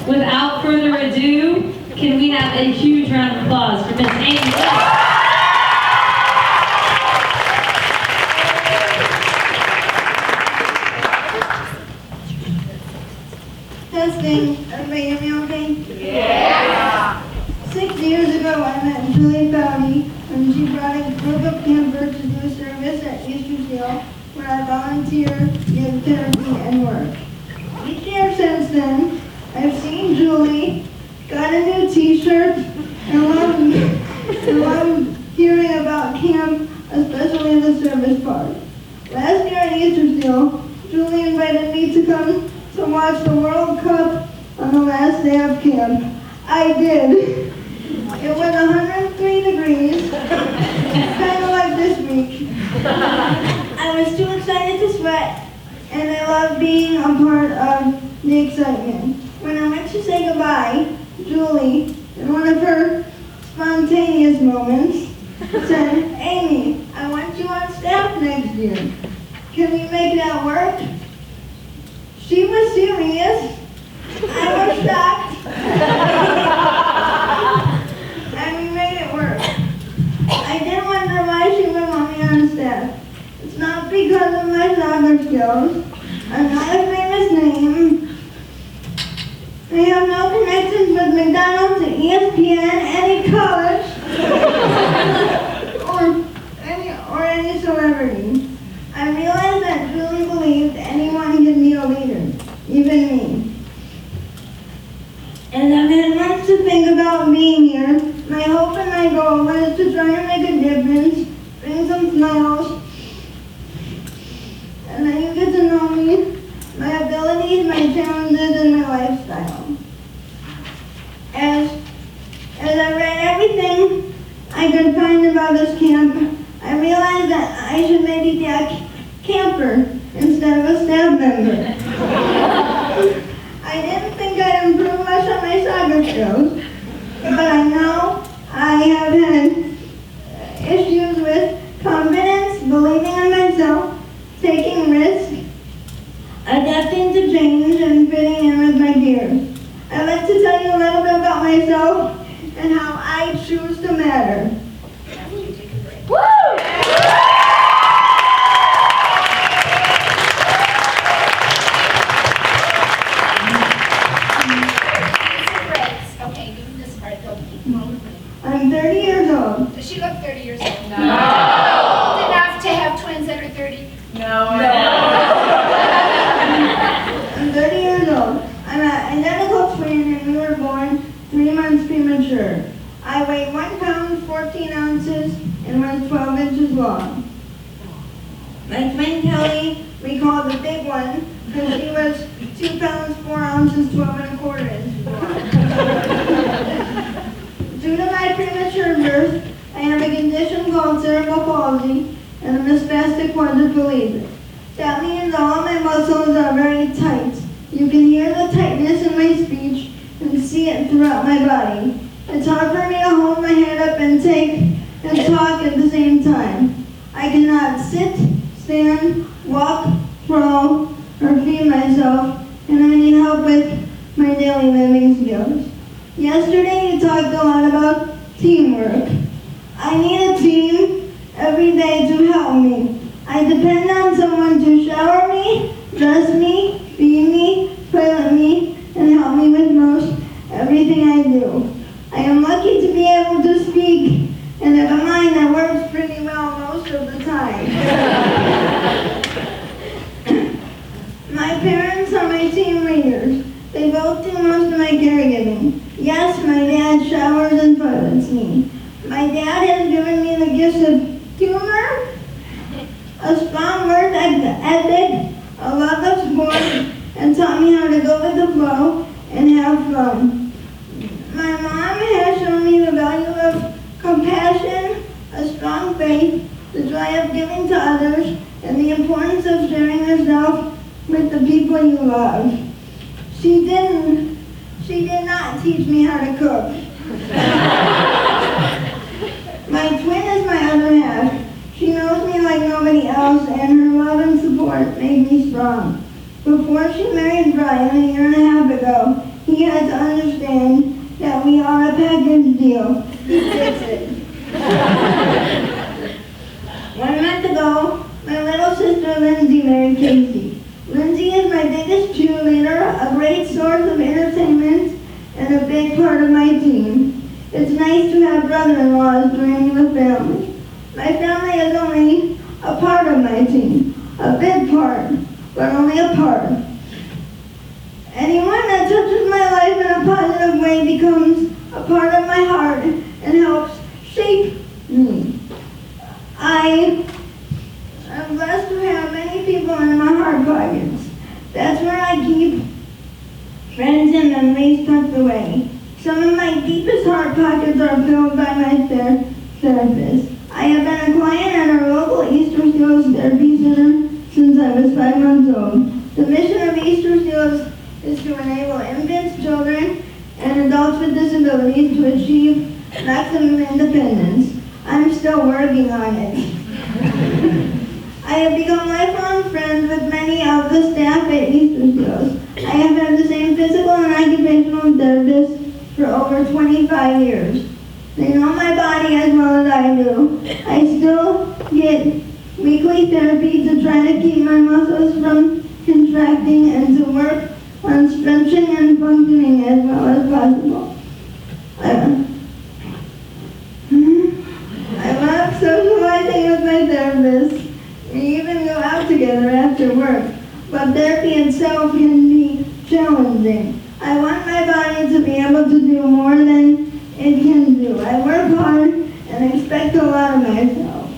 Without further ado, can we have a huge round of applause for Miss Amy Liss? Testing. Everybody hear me okay? Yeah. 6 years ago, I met Julie Foudy when she brought a group of campers to do service at JFSLA, where I volunteer, give therapy, and work. Each year since then, I've seen Julie, got a new t-shirt, and love hearing about camp, especially the service part. Last year at JFSLA, Julie invited me to come to watch the World Cup on the last day of camp. I did. It was 103 degrees, kind of like this week. I was too excited to sweat, and I loved being a part of the excitement. When I went to say goodbye, Julie, in one of her spontaneous moments, said, "Amy, I want you on staff next year. Can we make that work?" She was serious. I was shocked. And we made it work. I did wonder why she would want me on staff. It's not because of my soccer skills. I'm not a famous name. I have no connections with McDonald's, ESPN, any college, or any celebrity. I realized that Julie believed anyone can be a leader, even me. As I've had months to think about being here, my hope and my goal was to try to make a difference, bring some smiles, and then you get to know me, my abilities, my challenges, and my lifestyle. As I read everything I could find about this camp, I realized that I should maybe be a camper instead of a staff member. I didn't think I'd improve much on my soccer skills, but I know I have had issues with confidence, believing in myself, taking risks, adapting to change, and fitting in with my peers. I'd like to tell you a little bit about myself and how I choose to matter. Woo! I'm 30 years old. Does she look 30 years old? No. Old enough to have twins that are 30? No. I'm 30 years old. I'm an identical twin, and we were born 3 months premature. I weigh 1 pound, 14 ounces, and was 12 inches long. My twin Kelly, we call the big one, because she was 2 pounds, 4 ounces, 12 and a quarter inches long. Due to my premature birth, I have a condition called cerebral palsy and a spastic quadriplegic. That means all my muscles are very tight. You can hear the tightness in my speech and see it throughout my body. It's hard for me to hold my head up and talk at the same time. I cannot sit, stand, walk, crawl, or feed myself, and I need help with my daily living skills. Yesterday you talked a lot about teamwork. I need a team every day to help me. I depend on someone to shower me, dress me, feed me, toilet me, and help me with most everything I do. I am lucky to be able to speak, and have a mind that works pretty well most of the time. My parents are my team leaders. They both do most of my caregiving. Yes, my dad showers and toilets me. My dad has given me the gifts of humor, a strong work ethic, a love of sport, and taught me how to go with the flow and have fun. My mom has shown me the value of compassion, a strong faith, the joy of giving to others, and the importance of sharing yourself with the people you love. She did not teach me how to cook. My twin is my other half. She knows me like nobody else, and her love and support make me strong. Before she married Brian a year and a half ago, he had to great source of entertainment and a big part of my team. It's nice to have brother-in-laws joining the family. My family is only a part of my team, a big part, but only a part. Anyone that touches my life in a positive way becomes a part of my heart and helps shape me. I am blessed to have many people in my heart pockets. That's where I keep friends and memories tucked away. Some of my deepest heart pockets are filled by my therapist. I have been a client at our local Easter Seals Therapy Center since I was 5 months old. The mission of Easter Seals is to enable infants, children, and adults with disabilities to achieve maximum independence. I'm still working on it. I have become lifelong friends with many of the staff at Easter Seals. I have had the same physical and occupational therapist for over 25 years. They know my body as well as I do. I still get weekly therapy to try to keep my muscles from contracting and to work on stretching and functioning as well as possible. I love socializing with my therapist. We even go out together after work, but therapy itself can be challenging. I want my body to be able to do more than it can do. I work hard and expect a lot of myself.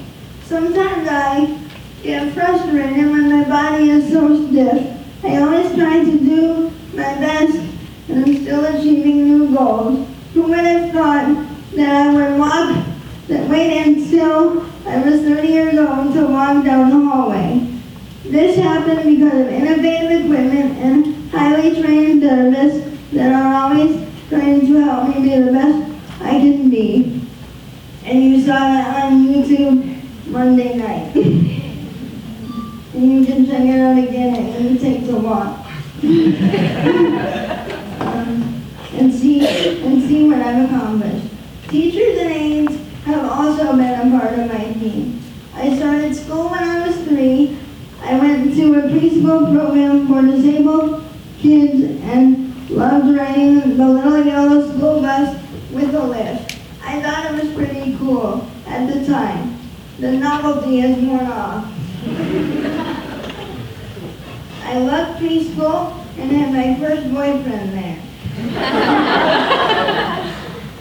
Sometimes I get frustrated when my body is so stiff. I always try to do my best and I'm still achieving new goals. Who would have thought that I would wait until I was 30 years old to walk down the hallway? This happened because of innovative equipment and highly trained therapists that are always trying to help me be the best I can be. And you saw that on YouTube Monday night. And you can check it out again at You Take the Walk. and see what I've accomplished. Teachers and aides have also been a part of my team. I started school when I was 3. I went to a preschool program for disabled kids and loved riding the little yellow school bus with a lift. I thought it was pretty cool at the time. The novelty has worn off. I loved preschool and had my first boyfriend there.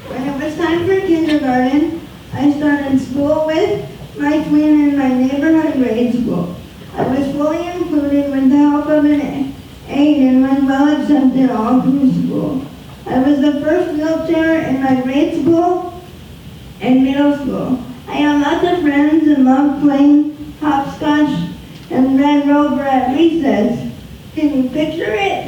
When it was time for kindergarten, I started school with my twin in my neighborhood grade school. I was fully included with the help of an aide and was well accepted all through school. I was the first wheelchair in my grade school and middle school. I had lots of friends and loved playing hopscotch and Red Rover at recess. Can you picture it?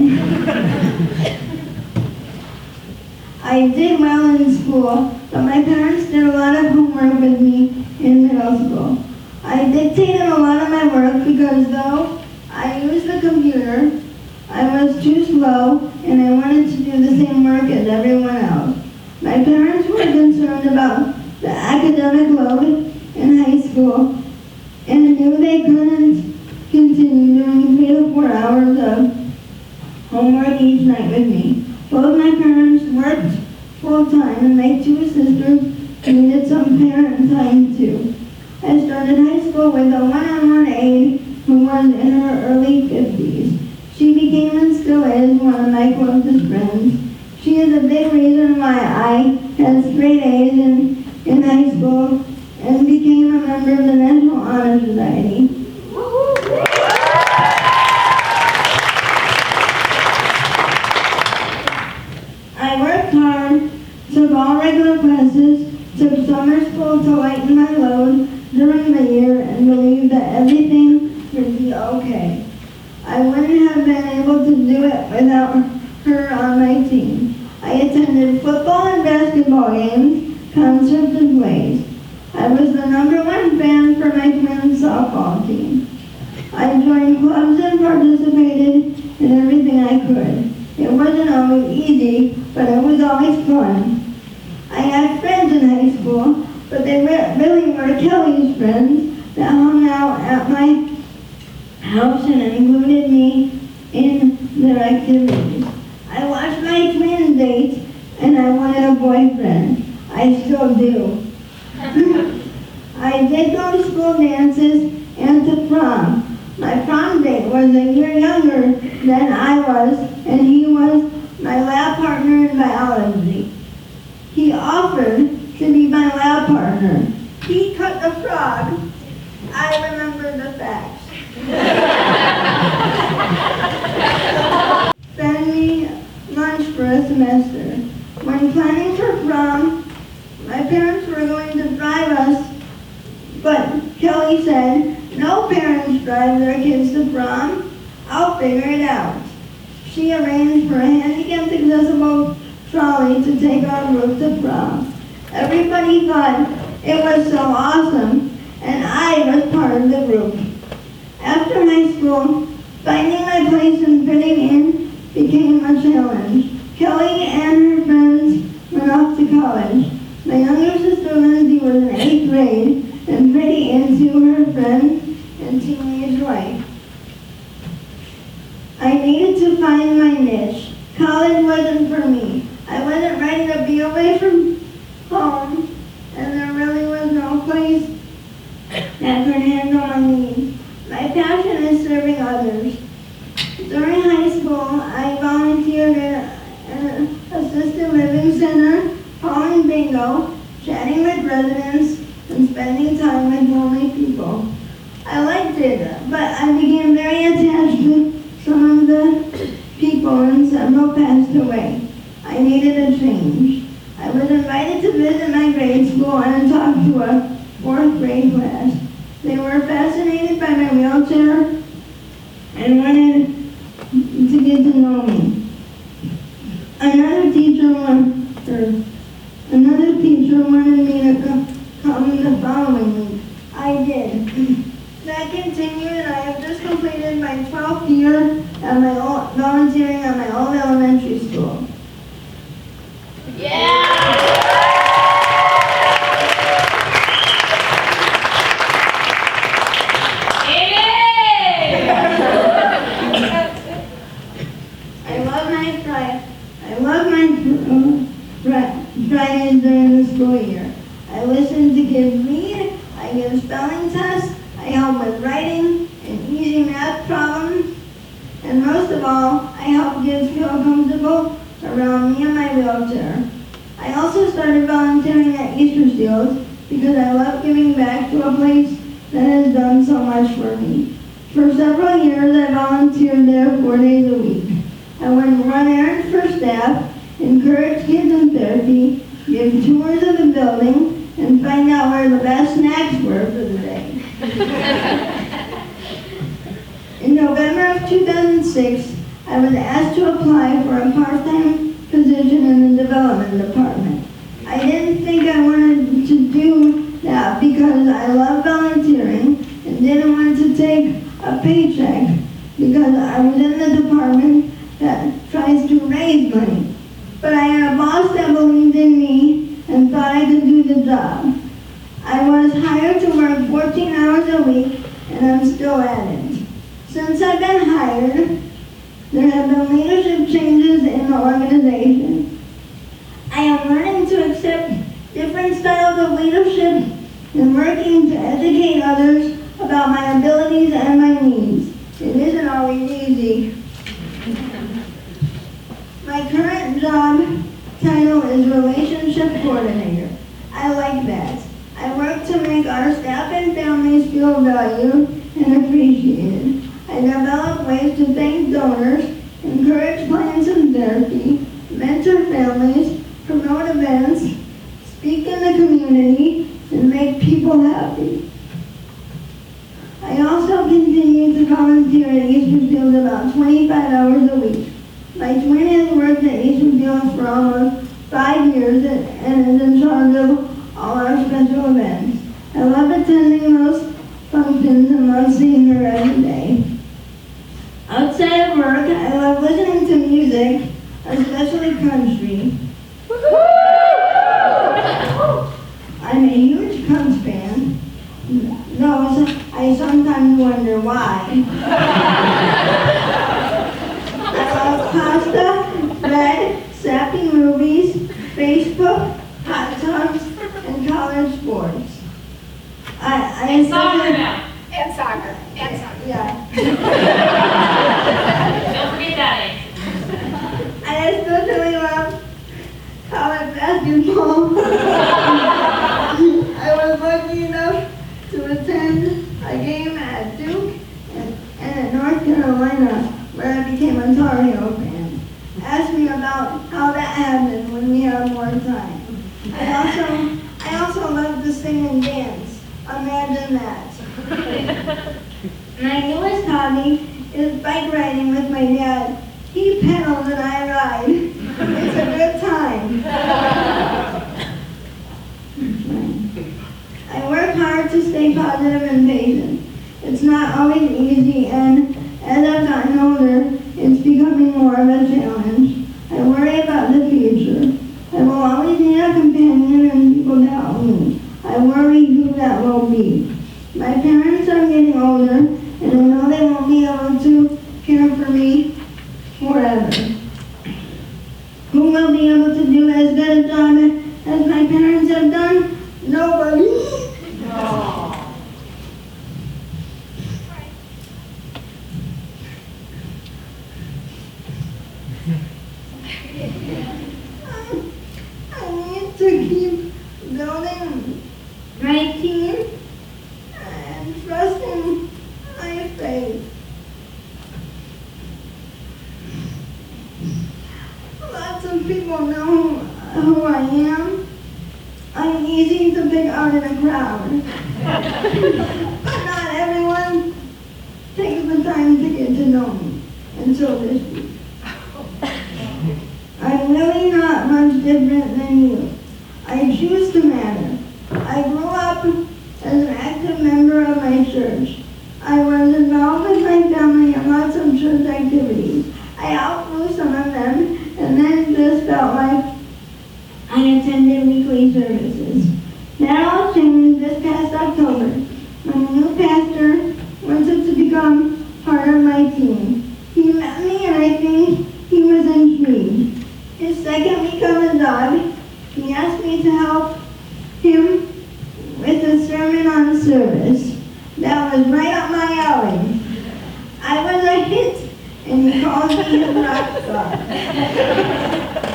I did well in school, but my parents did a lot of homework with me in middle school. I dictated a lot of my work because though I used the computer, I was too slow and I wanted to do the same work as everyone else. My parents were concerned about the academic load in high school and knew they couldn't continue doing 3 to 4 hours of homework each night with me. Both my parents worked full-time and my 2 sisters needed some parent time too. I started high school with a one-on-one aide who was in her early 50s. She became and still is one of my closest friends. She is a big reason why I had straight A's in high school and became a member of the National Honor Society. I worked hard, took all regular classes, took summer school to lighten my load during the year, and believed that everything would be okay. I wouldn't have been able to do it without her on my team. I attended football and basketball games, concerts, and plays. I was the #1 fan for my twins' softball team. I joined clubs and participated in everything I could. It wasn't always easy, but it was always fun. I had friends in high school, but they really were Kelly's friends that hung out at my house and included me in their activities. I watched my twin date, and I wanted a boyfriend. I still do. I did go to school dances and to prom. My prom date was a year younger than I was, and he was my lab partner in biology. He offered to be my lab partner. He cut the frog. I remember the facts. Spend me lunch for a semester. When planning for prom, my parents were going to drive us, but Kelly said, "No parents drive their kids to prom. I'll figure it out." She arranged for a handicapped accessible trolley to take our group to prom. Everybody thought it was so awesome, and I was part of the group. After high school, finding my place and fitting in became a challenge. Kelly and her friends went off to college. My younger sister Lindsay was in 8th grade and pretty into her friend and teenage life. I needed to find my niche. College wasn't for me. I wasn't ready to be away from home, and there really was no place that could handle my needs. My passion is serving others. During high school, I volunteered at an assisted living center, calling bingo, chatting with residents, and spending time with lonely people. I liked it, but I became very attached to some of the people, and several passed away. I needed a change. I was invited to visit my grade school and talk to a 4th grade class. They were fascinated by my wheelchair and wanted to get to know me. Another teacher wanted me to come the following week. I did. That continued, and I have just completed my 12th year at my volunteering at my old elementary school. Fridays during the school year. I listen to kids read, I give spelling tests, I help with writing and easy math problems, and most of all, I help kids feel comfortable around me and my wheelchair. I also started volunteering at Easter Seals because I love giving back to a place that has done so much for me. For several years, I volunteered there 4 days a week. I would run errands for staff, encourage kids in therapy, give tours of the building, and find out where the best snacks were for the day. In November of 2006, I was asked to apply for a part-time position in the development department. I didn't think I wanted to do that because I love volunteering and didn't want to take a paycheck because I was in the department that tries to raise money. But I had a boss that believed in me and thought I could do the job. I was hired to work 14 hours a week, and I'm still at it. Since I've been hired, there have been leadership changes in the organization. I am learning to accept different styles of leadership and working to educate others about my abilities and my needs. It isn't always easy. My current job title is Relationship Coordinator. I like that. I work to make our staff and families feel valued and appreciated. I develop ways to thank donors, encourage plans and therapy, mentor families, promote events, speak in the community, and make people happy. I also continue to volunteer at Easter Fields about 25 hours a week. My twin has worked at Easter Fields for almost 5 years and is in charge of all our special events. I love attending those functions and love seeing her every day. Outside of work, I love listening to music, especially country. I'm a huge Cubs fan, though I sometimes wonder why. I Pasta, bread, sappy movies, Facebook, hot tubs, and college sports. And soccer now. And soccer. And soccer. Yeah. Don't forget that, eh? I especially love college basketball. I was lucky enough to attend a game at Duke and at North Carolina where I became a Tar Heel fan. Ask me about how that happened when we had more time. I also love to sing and dance. Imagine that. My newest hobby is bike riding with my dad. He pedals and I ride. It's a good time. I work hard to stay positive and patient. It's not always easy, and as I've gotten older, it's becoming more of a challenge. I worry about the future. I will always need a companion and people to help me. I worry who that will be. My parents are getting older, and I know they won't be able to care for me forever. Who will be able to do as good a job as my parents have done? Nobody. I need to keep building my team and trusting my faith. Lots of people know who I am. I'm easy to pick out in a crowd. But not everyone takes the time to get to know me until this week. I'm really not much different than you. I choose to matter. I grew up as an active member of my church. I was involved with my family in lots of church activities. I outgrew some of them and then just felt like I attended weekly services. That all changed this past October when a new pastor wanted to become part of my team. He met me and I think he was intrigued. His second week on the job, he asked me to help him with a sermon on service. That was right up my alley. I was a hit, and he called me his rock star.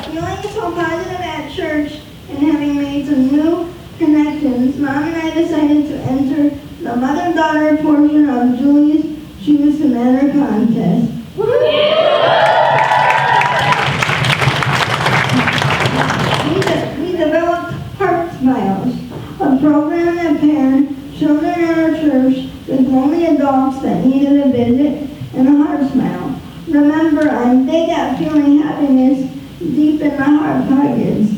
Feeling so positive at church and having made some new connections, Mom and I decided to enter the mother-daughter portion of Julie's Choose to Matter contest. We developed Heart Smiles, a program that paired children in our church with lonely adults that needed a visit and a heart smile. Remember, I'm big at feeling happiness deep in my heart pockets.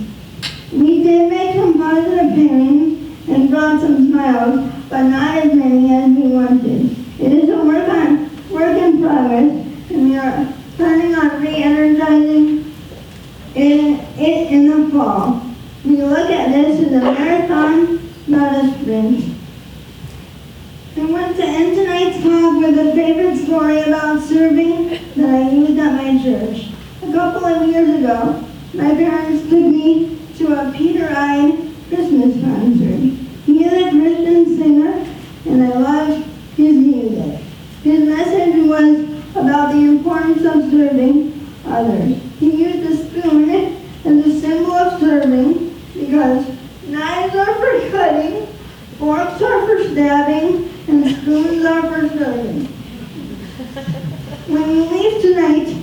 We did make some positive pairings and brought some smiles, but not as many as we wanted. It is a work in progress, and we are planning on re-energizing it in the fall. We look at this as a marathon, not a sprint. I want to end tonight's talk with a favorite story about serving that I used at my church. A couple of years ago, my parents took me to a Peter Ide Christmas concert. He is a Christian singer, and I loved his music. His message was about the importance of serving others. He used a spoon as a symbol of serving because knives are for cutting, forks are for stabbing, and spoons are for serving. When you leave tonight,